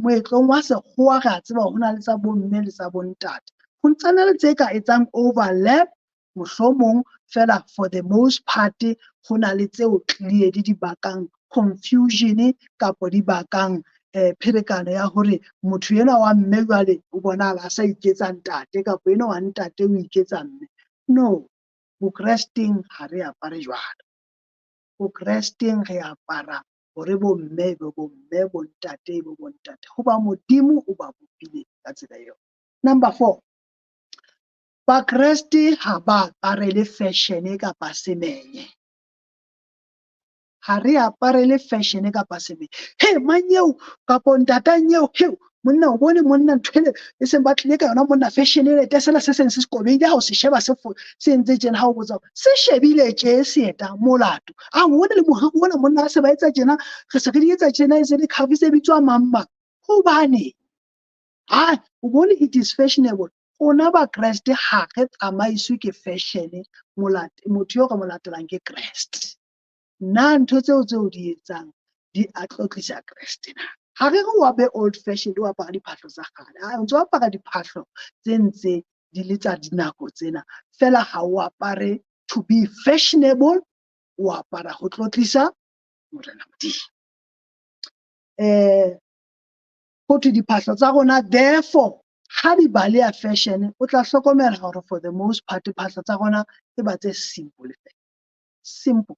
Moetlong wa sekgowa ra tseba ho na le tsa bomme le tsa bontate. Ho ntsana le tse ka etsang overlap, mohlomong fela for the most part ho na le tseo clear di bakang confusion kapo di bakang pherekano ya hore motho ena wa mme jwale o bonahala a sa iketsa ntate kapo ena wa ntate o iketsa mme. No, bo Kresteng ha re apare jwalo. Bo Kresteng re apara hore bomme be bomme, bontate be bontate. Hoba Modimo o ba bopile ka tsela eo. Number 4, ba Kreste ha ba aparele fashion kapa semenye. Ha re aparele fashion kapa semenye. He manyeo kapo ntatanyeo, he monna o bone monna nthwele e seng ba tlile ka yona monna fashion ele tesela se seng se sekobedi ha o se sheba se entse tjena ha o botsa se shebile tje seeta molato a ngone le morero ona monna a se ba etsa tjena re se re di etsa tjena e se le khafi se bitswa mamma hobane o bone it is fashionable ona ba Kreste ha re tsamaiswe ke fashion motho yo ka mo latelang ke Kreste nna ntho tseo di etsang di a tlotlisa Kreste na ha re go wa be old fashioned wa apara diphahlo tsa kgale a ntse wa apara diphahlo tse ntse di le tsa dinako tsena fela ha o apare to be fashionable o apara go tlotlisa Morena Modimo go thwe diphahlo tsa rona therefore ha di baleya fashion o tla hlokomela hore for the most part diphahlo tsa rona e ba tse simple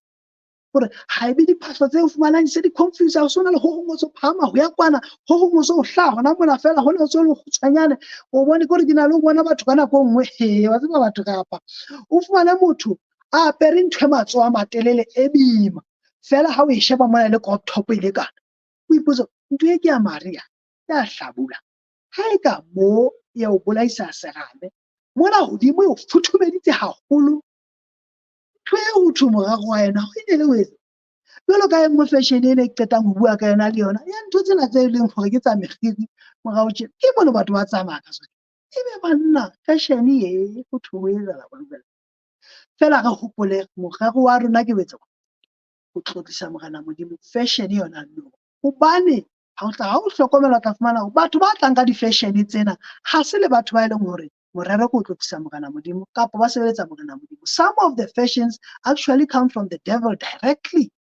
gore ha ebe diphahlo tse o fumanang se di confuse ha o sona le ho gongwe tso phama ho ya kwana ho gongwe tso hla hona mona fela ho le tso le kgutshwanyane o bone gore ke na le bona batho ka nako nngwe wa tseba batho kapa o fumana motho a apere ntho matso a matelele e bima fela ha o e sheba mona le crop top ile kana o ipotsa ntho e ke ya Maria ya hlabula ha e ka mo ya o bolaisa serame mona hodimo o futhumeditse haholo ho thu morago wa yena ho ile le wetsa jwalo ka engwe fashion ene e qetang ho bua ka yona le yona ya ntho tsena tse leng gore ke tsa mekgiri morao tjena ke bone batho ba tsamaya ka tsona ebe banna fashion ye go thu ho etsahala bona fela re hopole morero wa rona ke wetsa go tlotlisa Morena Modimo fashion yona no hobane ha o tla o hlokomela tla fumana hore batho ba tlang ka di-fashion tsena ha se le batho ba e leng hore morero ko tlotlisa Morena Modimo kapa ba sebeletsa Morena Modimo. Some of the fashions actually come from the devil directly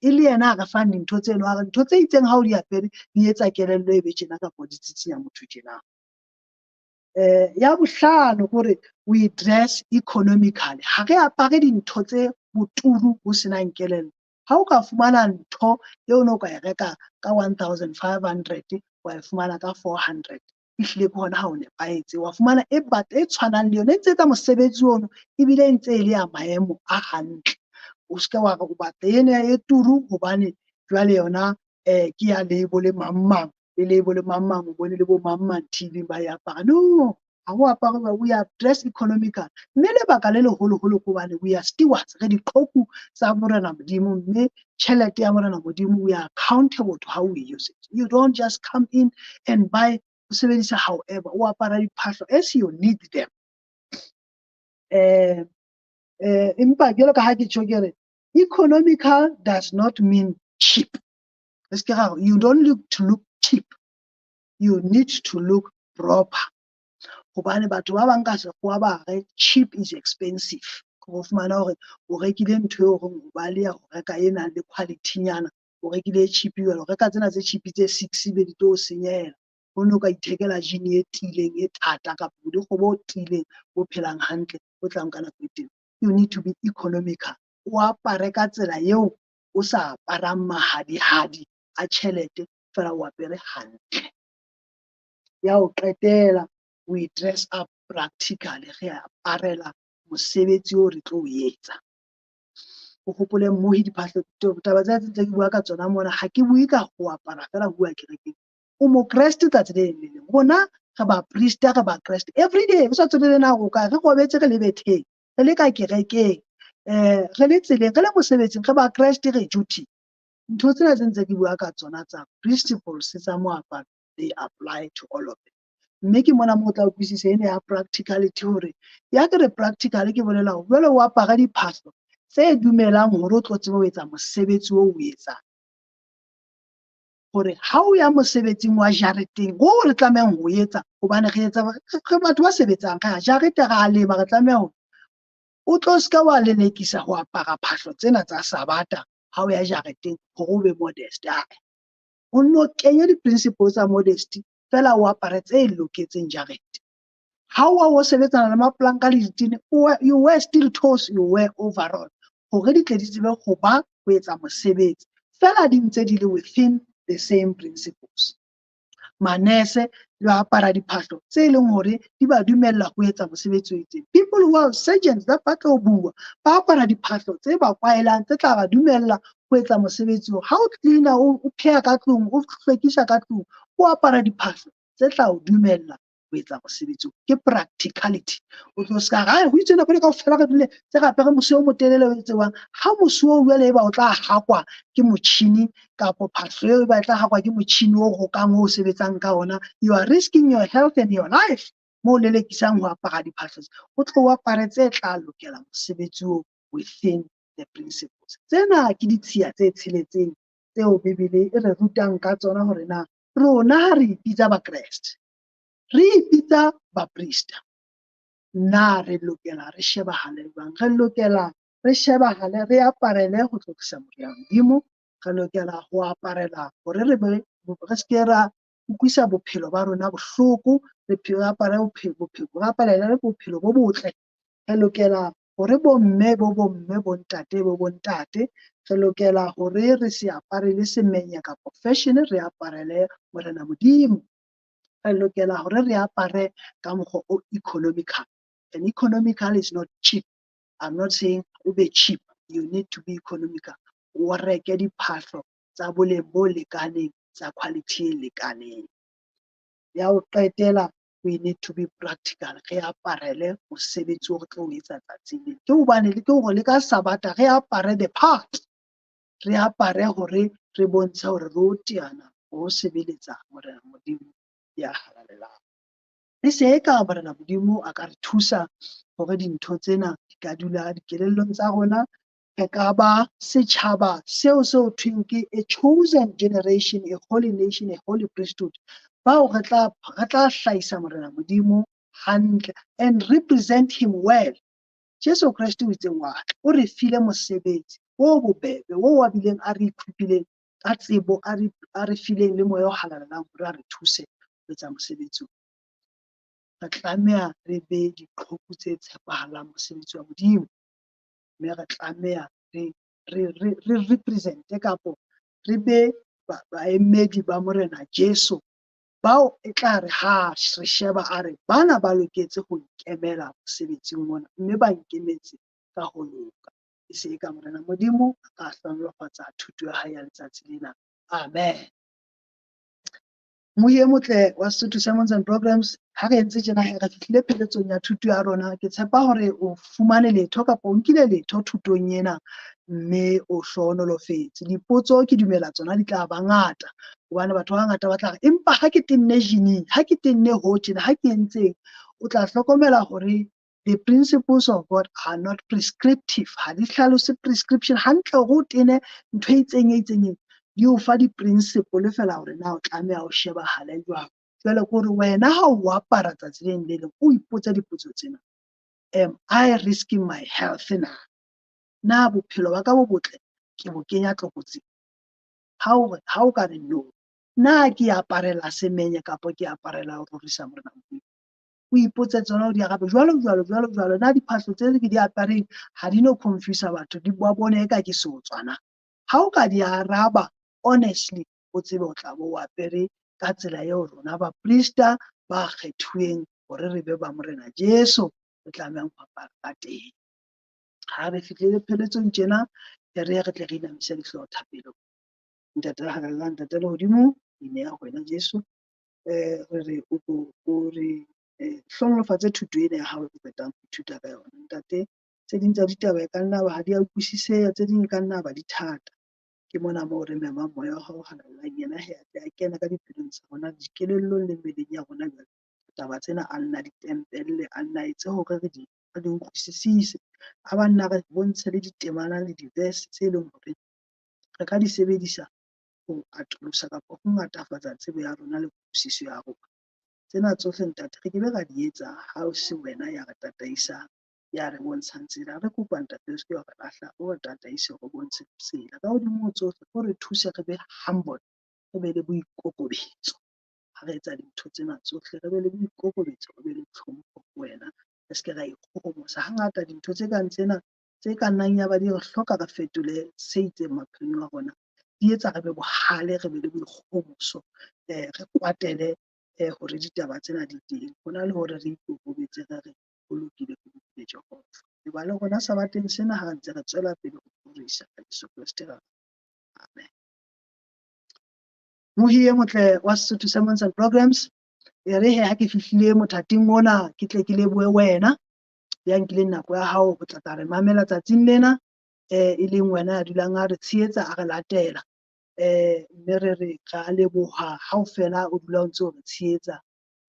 e le yena a re fang dintho tse no a re ntho tse itseng ha o di apere di etsa kelello e be tjena kapa di tsitsinya motho tjena ya bohlano gore we dress economically ha re apare dintho tse boturu ho senang kelello ha o ka fumana ntho eo no ka e reka ka 1500 wa e fumana ka 400 ehlile ke hona ha o nepahetse wa fumana e tshwanang le yona e ntse tsa mosebetsi ono ebile ntse e le ya maemo a hantle o ska wa go batla ena e turu hobane jwale yona ke ya label mammang le label mammang o bone le bo mammang TV ba ya apara no ha o apara we are dress economical mme le baka le leholo hobane we are stewards re diqhoku tsa Morena Modimo mme tjhelete ya Morena Modimo we are accountable to how we use it. You don't just come in and buy o sebedisa however o apara diphahlo as you need them empa jwalo ka ha ke tjho ke re economical does not mean cheap. You don't look to look cheap, you need to look proper hobane batho ba bang ka sekgowa ba re cheap is expensive go fumana hore o rekile ntho eo hore o ba le ya go reka e nang le quality nyana o rekile cheap yo o reka tsena tse cheap tse 6 be di tlo senyela o no ka ithekela jean e tileng e thata ka pudi go bo tileng o phelang hantle o tlang ka nako e teng. You need to be economical o apare ka tsela eo o sa aparang mahadi a tjhelete fela o apere hantle ya o qetela we dress up practically re aparela mosebetsi o re tlo o etsa o hopole mohi diphahlo taba tsa tse ke bua ka tsona mona ha ke bue ka go apara fela bua kerekeng o mo Kreste tsa tsela e leng bona ga ba priest ga ba Kreste every day o sa tswele na go ka re go betse re le betheng re le ka kerekeng re le tseleng re le mosebetsing re ba Kreste re duty ntho tsena tse ntse ke bua ka tsona tsa principles tsa moaparo they apply to all of them mme ke mona mo tla utlwisisa ene ya practicality hore ya ke re practical ke bolela ho jwale o apara diphahlo tse dumelang hore o tlo tsebe ho etsa mosebetsi o etsang hore ha o ya mosebetsing wa jareteng o re tlamehang ho etsa hobane re etsa re batho ba sebetsang ka jarete ga a leba re tlameha ho o tlo ska wa lelekisa ho apara phahlo tsena tsa sabata ha o ya jareteng hore o be modest o no kenya di-principles tsa modesty fela o apare tse loketseng jarete ha o sebetsana le maplanka le ditene you wear steel toes you wear overall hore di tle di tsebe go ba ho etsa mosebetsi fela di ntse di le within the same principles. Manese le apara diphahlo tse leng hore di ba dumella ho etsa mosebetsi o itseng. People who are surgeons ba tlo bua ba apara diphahlo tse ba kwaelang tse tla ba dumella ho etsa mosebetsi o ha o cleaner o pheha ka tlung o hlwekisa ka tlung o apara diphahlo tse tla o dumella ho etsa mosebetsi ke practicality. O tlo ska ga ho itse nako le kaofela re dule tse gape re mose o motelele o etsewang ha mose o jwale eba o tla hakwa ke motjhini kapo phahlo e ba tla hakwa ke motjhini o rokang o sebetsang ka ona. You are risking your health and your life mo lelekisang ho apara diphahlo o tlo o apare tse tla lokela mosebetsi o within the principles. Tsena ke ditshiya tse tsheletseng tseo Bebele e re rutang ka tsona hore na rona ha re ipitsa ba Kreste re ipitsa ba priester na re lokela re shebahale jwang? Re lokela re shebahale re aparele ho tlokisa Modimo, re lokela ho aparela hore re be re ske ra utlwisa bophelo ba rona bohloko, re apare bophelo bo botle. Re lokela hore bomme bo ntate, re lokela hore re se apare le semenya kapo fashion, re aparele Morena Modimo. Re lokela hore re apare ka mokgwa o economical. And economical is not cheap. I'm not saying ube cheap. You need to be economical. O reke diphahlo tsa boleng bo lekaneng, tsa quality e lekaneng. Ya ho qetela, we need to be practical. Re aparele mosebetsi o re tlo o etsa tsatsing lena. Ke hobane ke hore le ka Sabata re apare the part. Re apare hore re bontshe hore re o teana ho sebeletsa Morena Modimo ya halalelang. Le se ka Morena Modimo a ka re thusa hore dintho tsena di ka dula dikelellong tsa rona. Re ka ba setjhaba seo thweng ke a chosen generation, a holy nation, a holy priesthood. Bao re tla hlahisa Morena Modimo hantle and represent him well. Jesu Kriste o itse o re file mosebetsi o bobebe o wa bileng a re iphupileng ka tsebo a re fileng le moya o halalelang hore a re thuse ho etsa mosebetsi. Re tlameha re be diqhoku tse tshepahalang mosebetsi wa Modimo. Mme re tlameha re represente kapo re be baemedi ba Morena Jesu bao e tla re ha re sheba a re bana ba loketse ho ikemela mosebetsing mona, mme ba nkemetse ka ho loka. E se ka Morena Modimo a ka hlonolofatsa thuto ya hae ya letsatsi lena. Amen. Moye motle wa Sesotho Sermons and Programs, ha re entse tjena re fihlile pheletsong ya thuto ya rona. Ke tshepa hore o fumane letho kapa o nkile letho thutong ena, mme o hlohonolofetse. Dipotso ke dumela tsona di tla ba ngata hobane batho ba ngata ba tla re empa ha ke tenne jineng, ha ke tenne ho tjena, ha ke entseng, o tla hlokomela hore the principles of God are not prescriptive. Ha di hlalose prescription hantle hore o tene ntho e itseng di o fa di-principle fela hore na o tlameha o shebahale jwang. Jwale ke hore wena ha o apara tsatsi le leng o ipotsa dipotso tsena. Am I risking my health na bophelo ba ka bo botle ke bo kenya tlokotsing? Ha o ka re no, na ke aparela semenya kapo ke aparela ho rorisa Morena Modimo? O ipotse tsona o di arabe jwalo. Na diphahlo tse ke di apareng ha di no confuse batho, di bone eka ke seotswana. Ha o ka di araba honestly, o tsebe o tla bo o apere ka tsela eo rona ba priester ba kgethuweng hore re be ba Morena Jesu re tlamehang ho apara ka teng. Ha re fihlile pheletsong tjena, re tle re inamise dihlooho thapelong. Ntate halalelang, ntate lehodimo, ineha ho wena Jesu. Re re o re hlonolofatse thuto ena ya hao e qetang ho ithuta ka yona. Ntate, tse ding tsa ditaba e ka nna ba ha di a utlwisiseha, tse ding e ka nna ba di thata. Ke mona moo re memang moya wa hao halalelang yena a kena ka dipelong tsa rona, dikelellong le mmeleng ya rona. Jwale taba tsena a nna di tempelle, a nna etse hore re di utlwisisise. A ba nna re bontshe le ditemana le di-verse tse leng hore re ka di sebedisa ho atolosa kapa ho ngatafatsa tsebo ya rona le kutlwisiso ya rona. Tsena tsohle ntate re kebe ra di etsa ha o se wena ya re tataisang, ya re bontshang tsela. Re kopa ntate o seke wa re lahla, o re tataise, o re bontshe tsela. Ka hodimo ho tsohle o re thuse re be humble, re be le boikokobetso. Ha re etsa dintho tsena tsohle, re be le boikokobetso, re be le tlhompho ho wena. Re seke ra ikgohomosa. Hangata dintho tse kang tsena tse ka nnang ya ba di re hloka re fetole se itseng maphelong a rona, di etsa re be bohale, re be le boikgohomoso, re kwatele hore ditaba tsena di teng. Ho na le hore re ikokobetse re re ho lokile Jehova. E ba le rona Sabateng sena ha ntse re tswela pele ho rorisa ka Jesu Kriste. Amen. Mohiye motle wa Sesotho Sermons and Programs, e re ha ke fihlile mothating ona ke tle ke lebohe wena ya nkileng nako ya hao ho tla re mamela tsatsing lena e leng wena ya dulang a re tshehetsa a re latela mme re re ra leboha haofela o dula o ntse o re tshehetsa.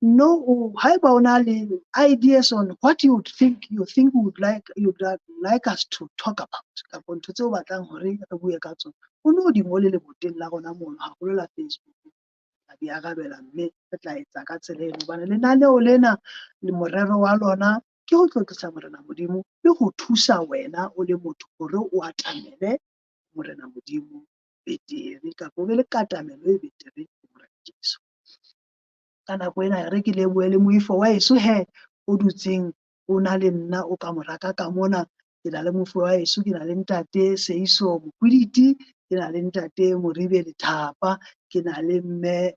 No, haeba o na le ideas on what you think you'd like us to talk about kapo ntho tseo o batlang hore re bue ka tsona, o no di ngole leboteng la rona mono haholo la Facebook, a di arabela mme re tla etsa ka tsela eno hobane lenaneo lena le morero wa lona ke ho tlotlisa Morena Modimo le ho thusa wena o le motho hore o atamele Morena Modimo betere kapo o be le katamelo e betere ho Morena Jesu. Ka nako ena re ke lebohe le moifo wa heso o dutseng o na le nna o ka moraka ka mona. Ke na le moifo wa heso, ke na le ntate Seiso Mokwediti, ke na le ntate Moribe Lethapa, ke na le mme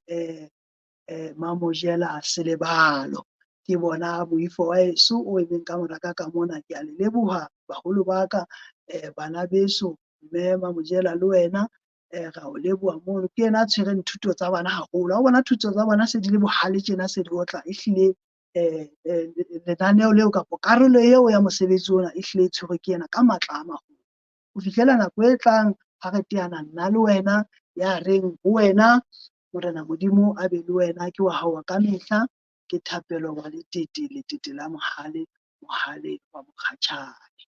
Mamojela Selebalo. Ke bona moifo wa heso o emeng ka moraka ka mona. Ke a le leboha baholo ba ka bana beso mme Mamojela le wena ra o leboha mono. Ke yena a tshwereng thuto tsa bana haholo. Ha o bona thuto tsa bana se di le bohale tjena se di otla, ehlile lenaneo leo kapo karolo eo ya mosebetsi ona ehlile e tshwerwe ke yena ka matla a maholo. Ho fihlela nako e tlang ha re teana nna le wena ya reng ho wena Morena Modimo a be le wena, ke wa hao ka mehla, ke Thapelo wa Letete, letete la mohale, mohale wa mokgatjhane.